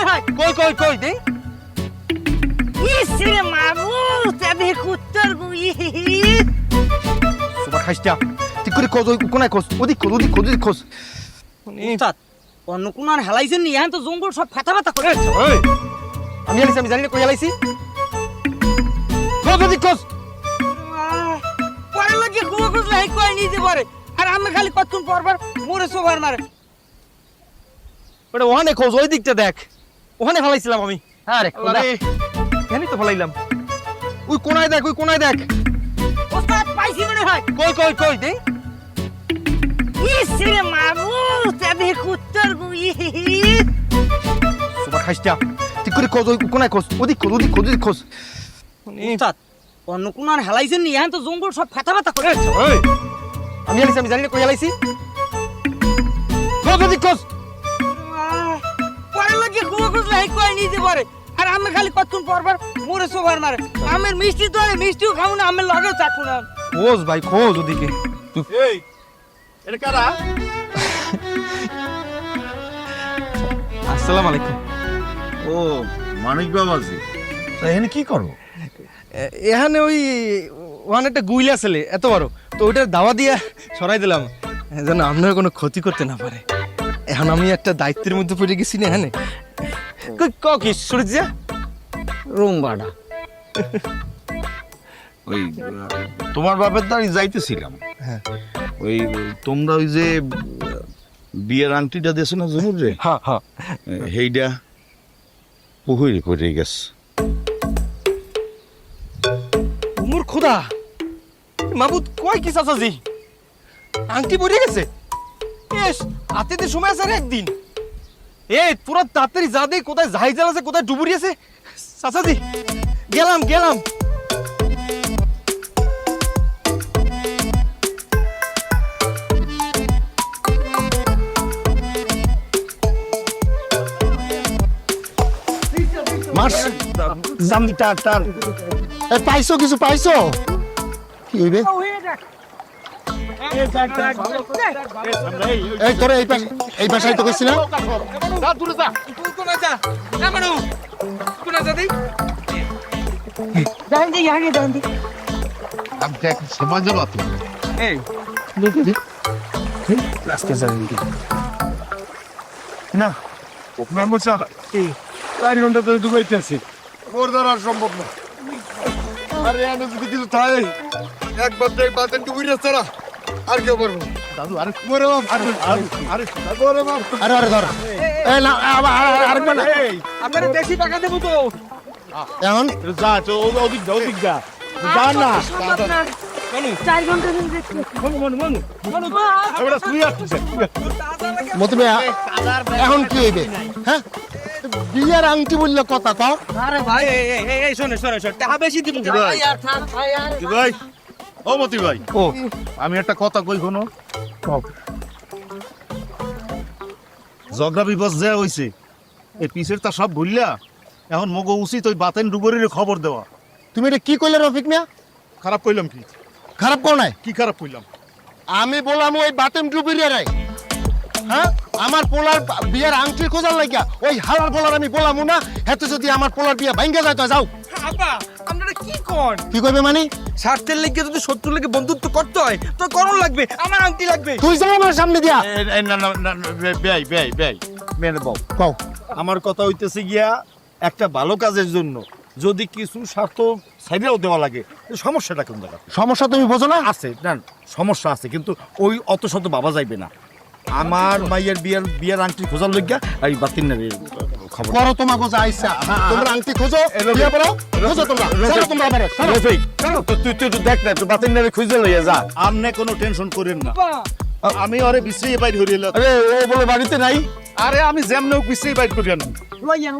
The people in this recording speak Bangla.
হয় কই দে ইসরে মাবু তবে কুত্তর গুই সুপার খাইস্টা ঠিক করে খোঁজ ওই কোনায় খোঁজ ওদিক খোঁজ উস্তাদ অন্য কোন আর হেলাইছেন নি এখন তো জঙ্গল সব ফাটা করে ওই আমি জানি না কই হেলাইছি খোঁজ পরে লাগে গুয়া গুজ লাই কই নিতে পারে আর আমি খালি কতক্ষণ পরবার মোরে সোবার মারে ওটা ওখানে খোঁজ ওই দিকটা দেখ ওখানে ফেলাইছিলাম আমি আরে এখানেই তো ফেলাইলাম ওই কোনায় দেখ ওস্তাদ পাইছি মনে হয় কই দে ইসরে মাবু তবে কুত্তর গুই সুপার খাইস্টা ঠিক করে খোঁজ ওই কোনায় খোঁজ ওদিক খোঁজ উস্তাদ অন্য কোন আর হেলাইছেন নি এখন তো জঙ্গল সব ফাটা করে ওই আমি জানি না কই হেলাইছি খোঁজ পরে লাগে গুয়া গুজ লাই কই নিতে পারে আর আমি খালি কতক্ষণ পরবার মোরে সোবার মারে আমের মিষ্টি তো মিষ্টিও খাবো না আমের লগেও চাকু না খোঁজ ভাই খোঁজ ওদিকে এই এটা কারা? আসসালামু আলাইকুম ও মানিক বাবাজি, তা এখানে কি করো? এখানে ওখানে একটা গুইলা ছেলে এত বড় তো ওইটার দাওয়া দিয়া সরাই দিলাম যেন আপনার কোনো ক্ষতি করতে না পারে এখন আমি একটা দায়িত্বের মধ্যে পড়ে গেছি না এখানে কি সূর্য রুম ভাড়া ওই তোমার বাপের দাঁড়ি যাইতেছিলাম। হ্যাঁ ওই তোমরা ওই যে বিয়ের আংটিটা দেছো না জমুর রে, হ্যাঁ সেইটা পুকুরে পড়ে গেছে। উমর খোদা মাবুদ কয় কি চাচাজি আংটি পড়ে গেছে এস হাতে দিয়ে সময় আছে আর একদিন তোরা তাড়াতাড়ি যা দে কোথায় জাহাজ আছে কোথায় ডুবুরি আছে চাচাজি গেলাম পাইছো কিছু পাইছো কি হইবে এই তোরে এই পাশাই তো কইছি না না আপনার মোচা 4 ঘন্টা ধরে ডুবাইতেছি, ওর দ্বারা আর সম্ভব না। আরে আমি যদি কিছু থাকে একবার দেখ বাতেন ডুবুই রাস্তা আর কেউ পারবো দাদু। আরে মরে বাপ, আরে মরে বাপ, আরে ধর এই না আরেকবার না আপনারা বেশি টাকা দেবো তো এখন যা ওদিক যা না 4 ঘন্টা এবারে তুই আসছিস। মতবে এখন কি হইবে হ্যাঁ বিয়ার আংটি বললে কথা কও আরে ভাই এই শোনে টাকা বেশি দিবেন ভাই কি ভাই, ও মতি ভাই, ও আমি একটা কথা কই শোনো। ঝগড়া বিপদ যে হইছে এই পিছের তা সব ভুললা এখন মগো উচিত ওই বাতেন ডুবুরির খবর দেওয়া। তুমি এটা কি কইলে রফিক মিয়া খারাপ কইলাম কি? খারাপ কও নাই কি খারাপ কইলাম? আমি বললাম ওই বাতেম ডুবিরে রাই হ্যাঁ আমার পোলার বিয়ার আংটির খোঁজার লাগিয়া ওই হালার পোলার আমি বললাম না হেতু যদি আমার পোলার বিয়া ভাঙ্গা যায় তো যাও। আপা আপনারা কি কোন কি কইবে মানে স্বার্থের লেগে যদি শত্রুর লেগে বন্ধুত্ব করতে হয় তো করণ লাগবে আমার আংটি লাগবে তুই যাও আমার সামনে দিয়া মেনে বউ, কও আমার কথা হইতেছে গিয়া একটা ভালো কাজের জন্য যদি কিছু স্বার্থ সাইডেও দেওয়া লাগে সমস্যাটা কোন জায়গা? সমস্যা তুমি বোঝো না আছে না, সমস্যা আছে কিন্তু ওই অত শত ভাবা যাইবে না। আমার মাইয়ের বিয়ার আংটি খোঁজার লইগা এই বাতিনের খবর করো তোমাকে যা ইচ্ছা তোমরা আংটি খোঁজো বিয়া করো খোঁজো তোমরা চলো তোমরা আবার রফিক, তুই একটু দেখ না, একটু বাতিনের খুঁজে লইয়া যা। আপনি কোনো টেনশন করেন না, আমি ওরে বিশ্রী বাইর হইল। আরে ও বলে বাড়িতে নাই আরে আমি যেমন বিশ্রী বাইর করি না। লইয়ান